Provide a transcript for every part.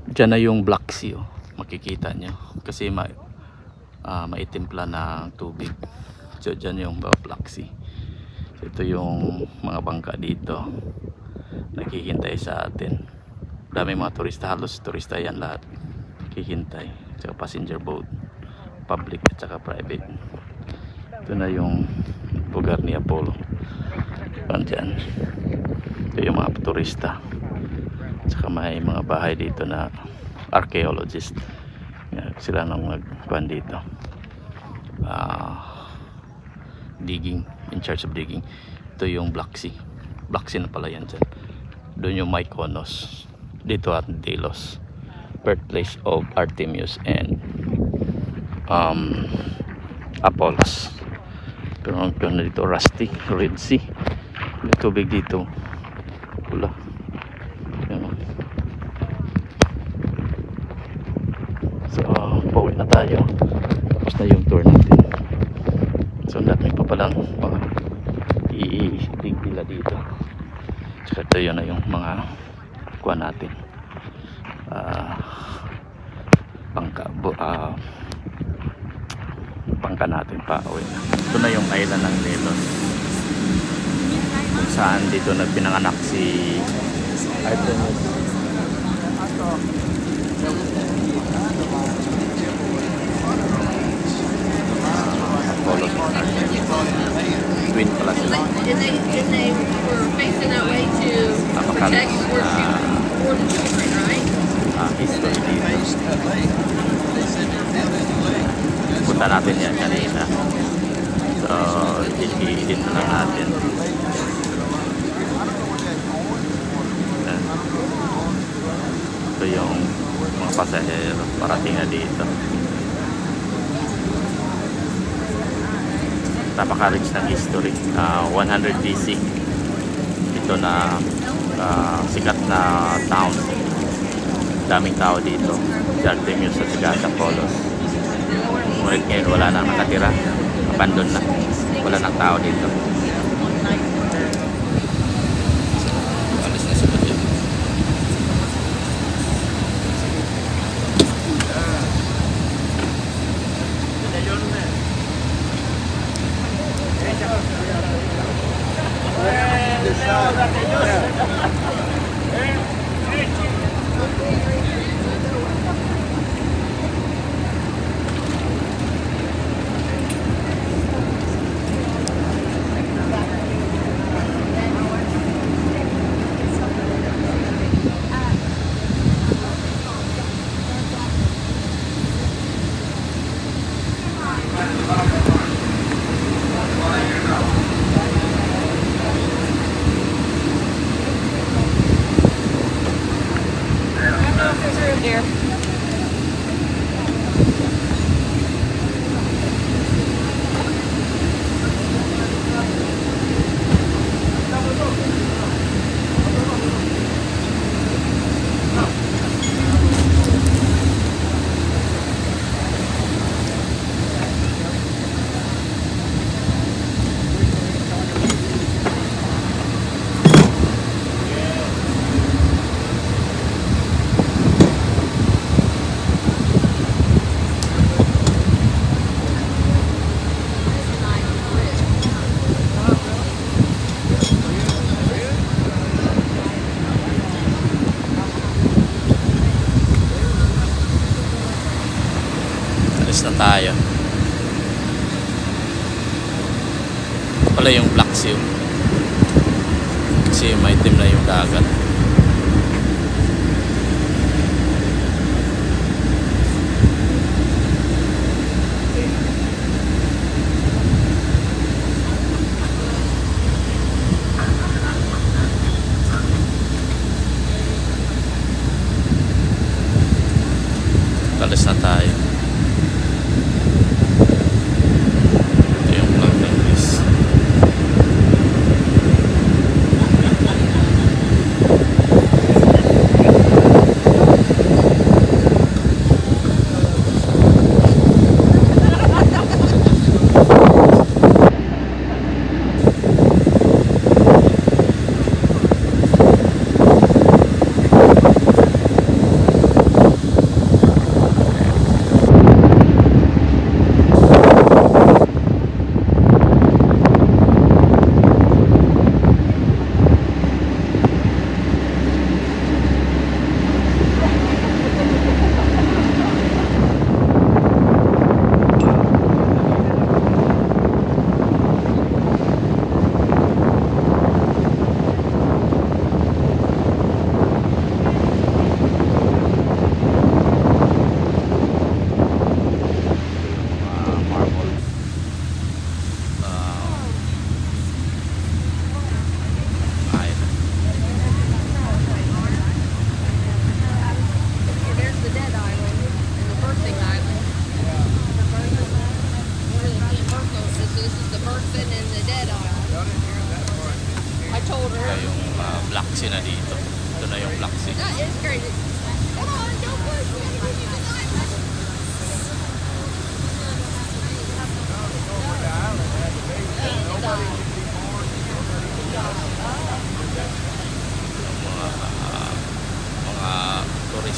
Diyan na yung Black Sea, oh. Makikita nyo kasi maitimpla ng tubig. So dyan yung Black Sea. So ito yung mga bangka dito naghihintay sa atin. Dami mga turista, halos turista yan lahat naghihintay. Tsaka passenger boat, public at saka private. Ito na yung lugar ni Apollo. Diyan. Ito yung mga turista. Tsaka may mga bahay dito na archaeologist. Sila nang magkuhan dito. Digging, in charge of digging. Ito yung Black Sea. Black Sea na pala yan dyan. Doon yung Mykonos. Dito at Delos, birthplace of Artemis and Apollos. Pero ang na dito rusty, Red Sea. Yung tubig dito pula. So pauwi na tayo. Tapos na yung tour natin. So natin pa palang mga i-dig nila dito. Tsaka ito yun na yung mga kuha natin, bangka natin pa uwi na. Ito na yung island ng Delos kung saan dito nagpinanganak si Artemis. Apollo twin pala sila. And they were facing that way to protect for the children, right? History dito. Punta natin yan kanina. So, i-edit na lang natin. Ito yung mga pasahero parating na dito. Napaka-rich ng history. 100 BC ito na sikat na town. Daming tao dito, Artemis at saka Apollos. Ngunit ngayon wala nang nakatira, abandon na, wala nang tao dito. Alis na sila dyan. There. Na tayo. Pala yung Black Sea kasi maitim na yung dagat. Alis na tayo.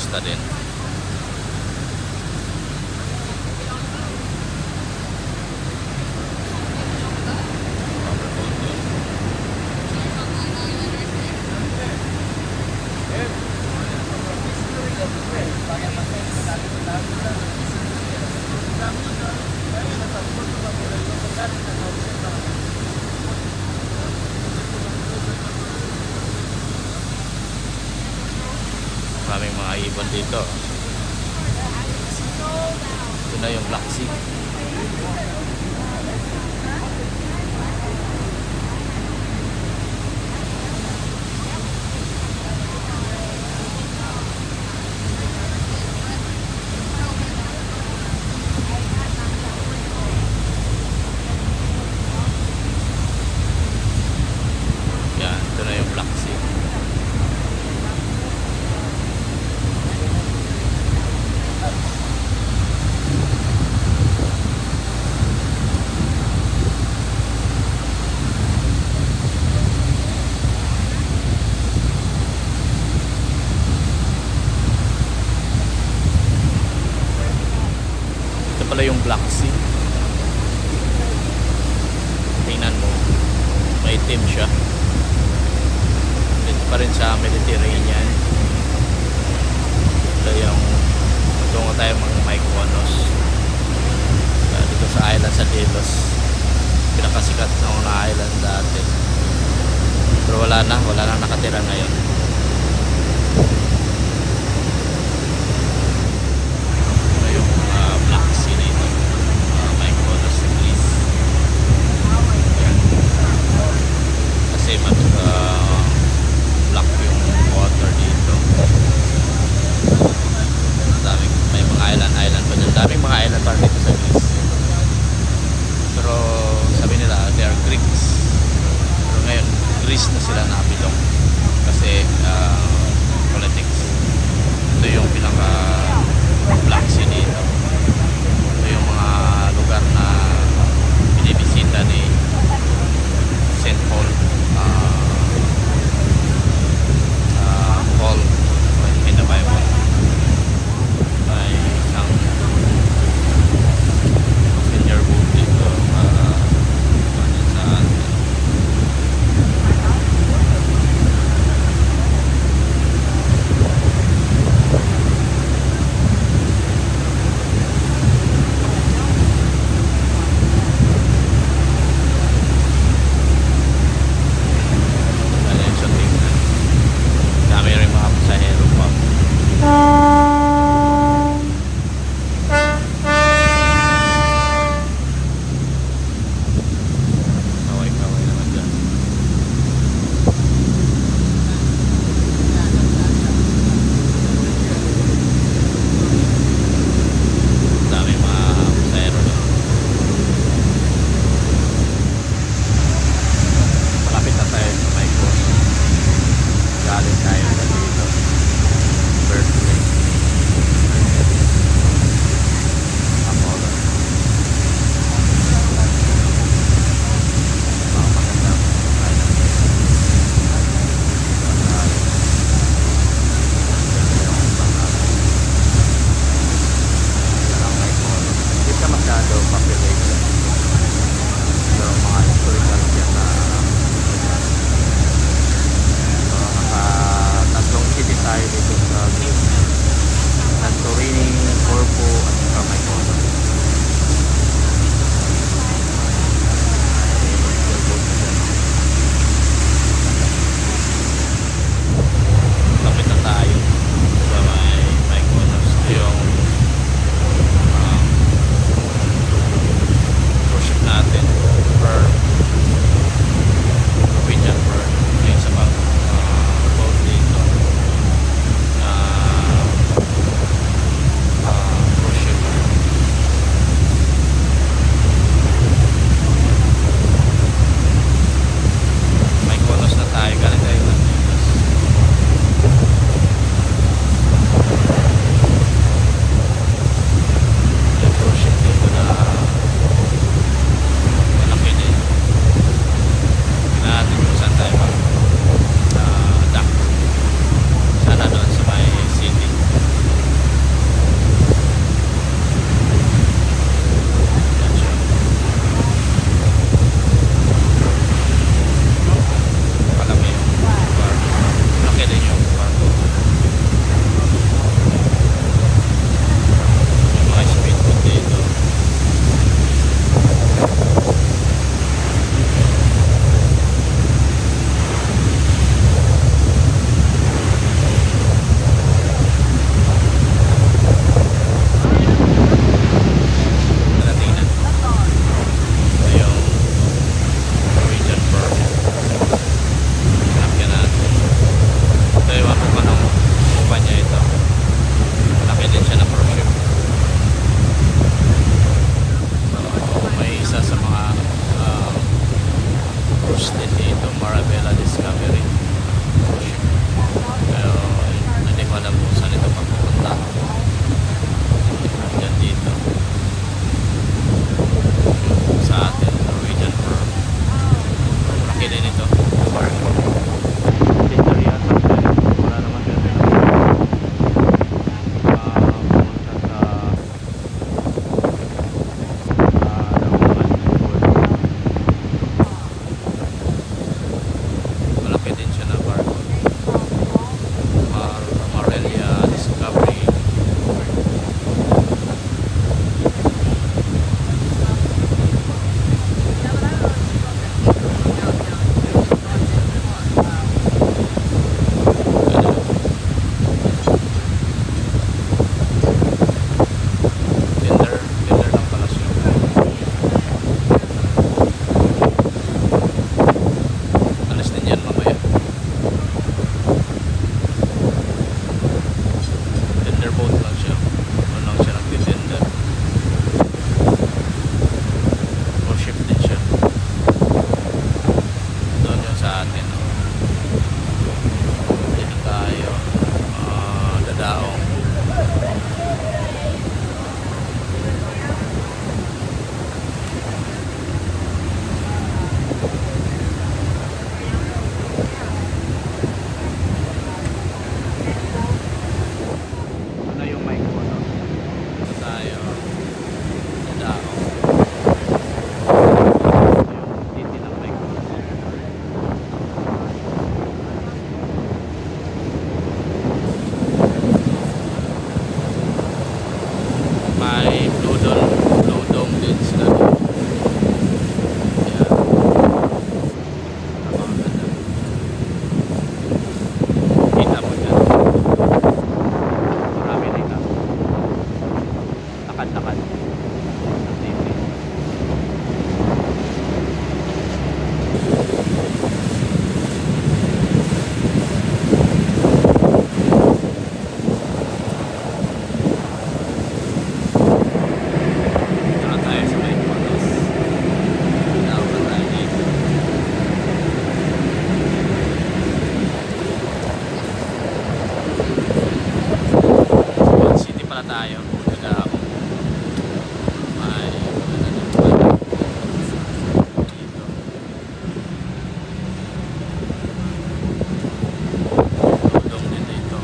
costa din. Maraming mga ibon dito. Ito na yung Black Sea. Yan, ito na yung Black Sea. Pala yung Black Sea. Tingnan mo, maitim siya. Dito pa rin sa Mediterranean. Ito yung tungo tayo mga Mykonos. Dito sa island sa Delos, pinakasikat na mga island dati, pero wala na nakatira ngayon. Black yung water dito. May mga island pa dyan. Daming mga island pa dito sa Greece. Pero sabi nila they are Greeks. Pero ngayon Greece na sila nabilong kasi politics. tayo. Wala ako. May dito. Tulong din dito.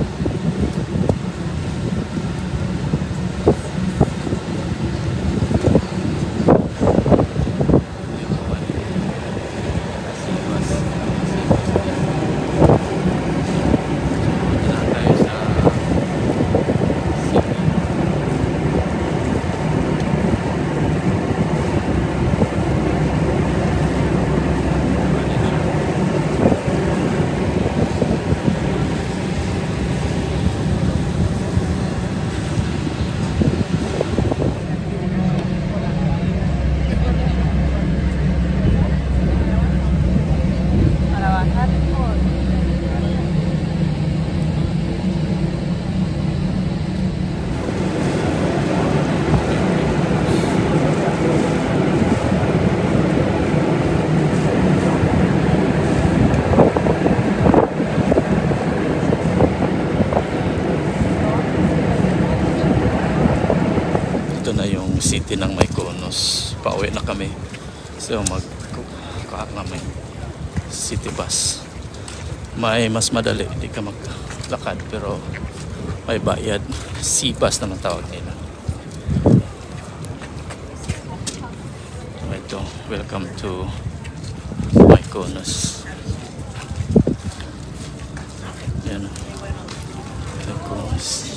Ito na yung city ng Mykonos. Pauwi na kami. So may city bus. May mas madali, hindi ka maglakad pero may bayad. Sea bus naman tawag nila. Ito, welcome to Mykonos. Yan. Mykonos.